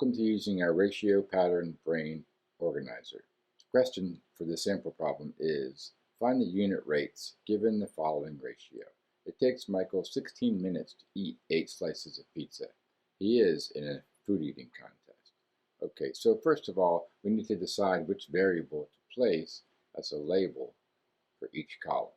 Welcome to using our ratio pattern brain organizer. The question for the sample problem is, find the unit rates given the following ratio. It takes Michael 16 minutes to eat 8 slices of pizza. He is in a food eating contest. Okay, so first of all, we need to decide which variable to place as a label for each column.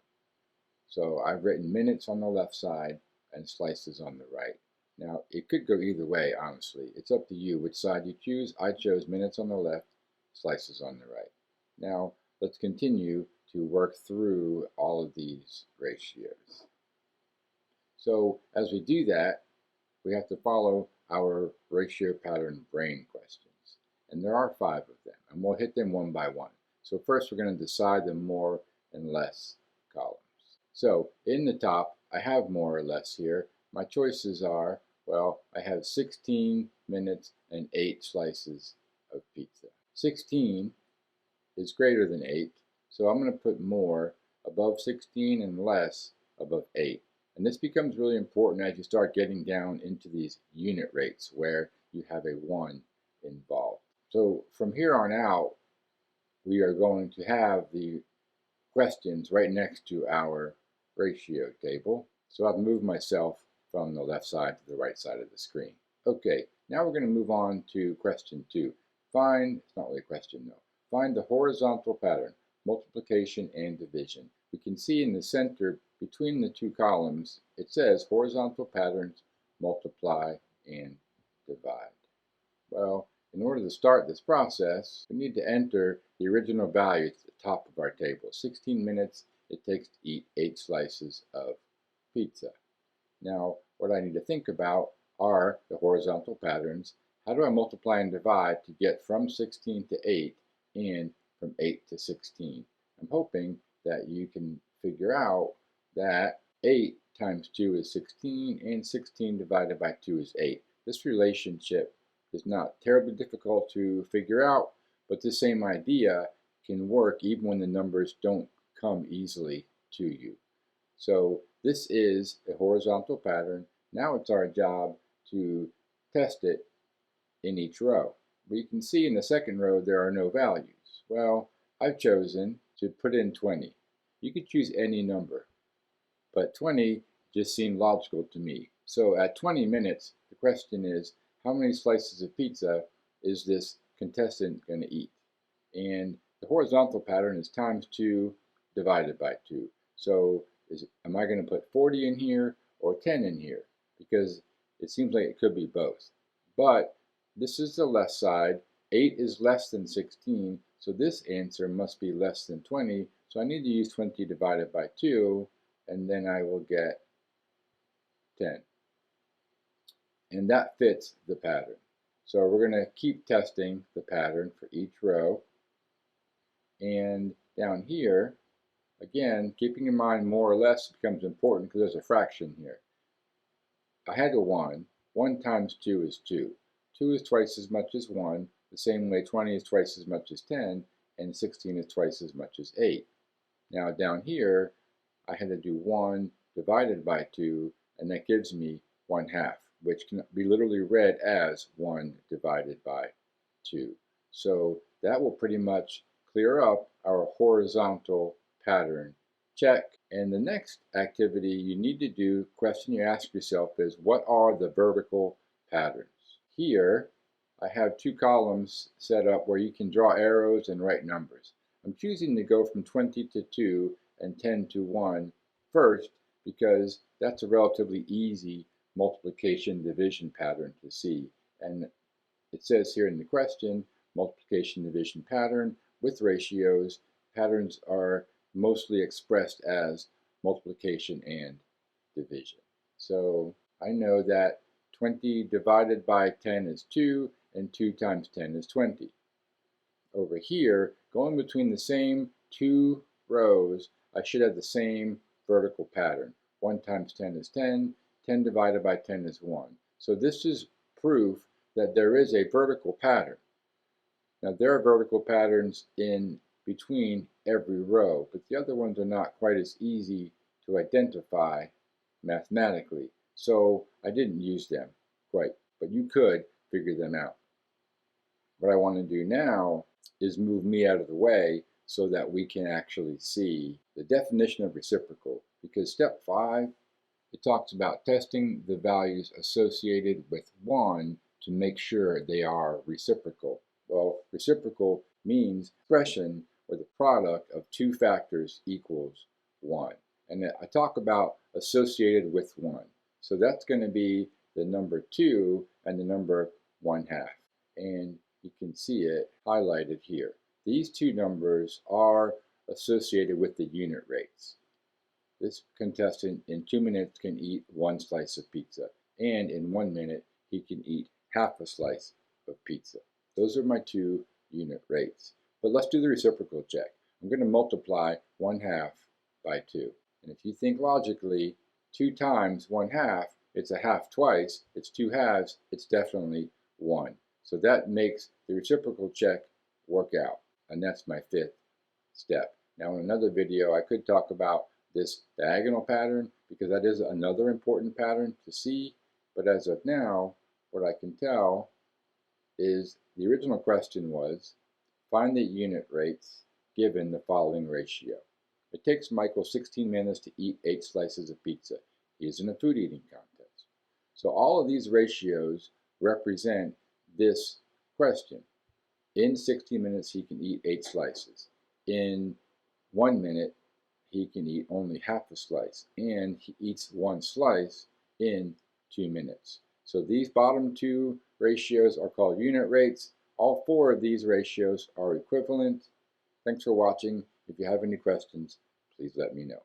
So I've written minutes on the left side and slices on the right. Now, it could go either way, honestly. It's up to you which side you choose. I chose minutes on the left, slices on the right. Now, let's continue to work through all of these ratios. So, as we do that, we have to follow our ratio pattern brain questions. And there are 5 of them, and we'll hit them one by one. So first, we're going to decide the more and less columns. So, in the top, I have more or less here. My choices are, well, I have 16 minutes and 8 slices of pizza. 16 is greater than 8, so I'm going to put more above 16 and less above 8. And this becomes really important as you start getting down into these unit rates where you have a 1 involved. So from here on out, we are going to have the questions right next to our ratio table. So I've moved myself from the left side to the right side of the screen. Okay, now we're going to move on to question 2. It's not really a question though. Find the horizontal pattern, multiplication and division. We can see in the center between the 2 columns, it says horizontal patterns, multiply and divide. Well, in order to start this process, we need to enter the original value at the top of our table. 16 minutes it takes to eat 8 slices of pizza. Now, what I need to think about are the horizontal patterns. How do I multiply and divide to get from 16 to 8 and from 8 to 16? I'm hoping that you can figure out that 8 times 2 is 16 and 16 divided by 2 is 8. This relationship is not terribly difficult to figure out, but the same idea can work even when the numbers don't come easily to you. So this is a horizontal pattern. Now it's our job to test it in each row. But you can see in the second row there are no values. Well, I've chosen to put in 20. You could choose any number, but 20 just seemed logical to me. So at 20 minutes, the question is, how many slices of pizza is this contestant going to eat? And the horizontal pattern is times 2 divided by 2. So am I going to put 40 in here or 10 in here? Because it seems like it could be both. But this is the left side. 8 is less than 16, so this answer must be less than 20. So I need to use 20 divided by 2, and then I will get 10. And that fits the pattern. So we're going to keep testing the pattern for each row. And down here, again, keeping in mind more or less becomes important because there's a fraction here. I had a 1. 1 times 2 is 2. 2 is twice as much as 1. The same way 20 is twice as much as 10. And 16 is twice as much as 8. Now down here, I had to do 1 divided by 2, and that gives me 1/2, which can be literally read as 1 divided by 2. So that will pretty much clear up our horizontal pattern check. And the next activity you need to do, question you ask yourself is, what are the vertical patterns? Here, I have 2 columns set up where you can draw arrows and write numbers. I'm choosing to go from 20 to 2 and 10 to 1 first because that's a relatively easy multiplication division pattern to see. And it says here in the question, multiplication division pattern with ratios. Patterns are mostly expressed as multiplication and division. So I know that 20 divided by 10 is 2, and 2 times 10 is 20. Over here, going between the same 2 rows, I should have the same vertical pattern. 1 times 10 is 10, 10 divided by 10 is 1. So this is proof that there is a vertical pattern. Now there are vertical patterns in between every row, but the other ones are not quite as easy to identify mathematically. So I didn't use them quite, but you could figure them out. What I want to do now is move me out of the way so that we can actually see the definition of reciprocal, because step 5, it talks about testing the values associated with 1 to make sure they are reciprocal. Well, reciprocal means expression where the product of two factors equals 1. And I talk about associated with 1. So that's going to be the number 2 and the number 1/2. And you can see it highlighted here. These two numbers are associated with the unit rates. This contestant in 2 minutes can eat 1 slice of pizza, and in 1 minute he can eat half a slice of pizza. Those are my 2 unit rates. But let's do the reciprocal check. I'm going to multiply 1/2 by 2. And if you think logically, 2 times 1/2, it's a half twice, it's 2 halves, it's definitely 1. So that makes the reciprocal check work out. And that's my 5th step. Now in another video I could talk about this diagonal pattern, because that is another important pattern to see, but as of now what I can tell is the original question was, find the unit rates given the following ratio. It takes Michael 16 minutes to eat 8 slices of pizza. He is in a food eating contest. So all of these ratios represent this question. In 60 minutes he can eat 8 slices. In 1 minute he can eat only half a slice, and he eats 1 slice in 2 minutes. So these bottom 2 ratios are called unit rates. All 4 of these ratios are equivalent. Thanks for watching. If you have any questions, please let me know.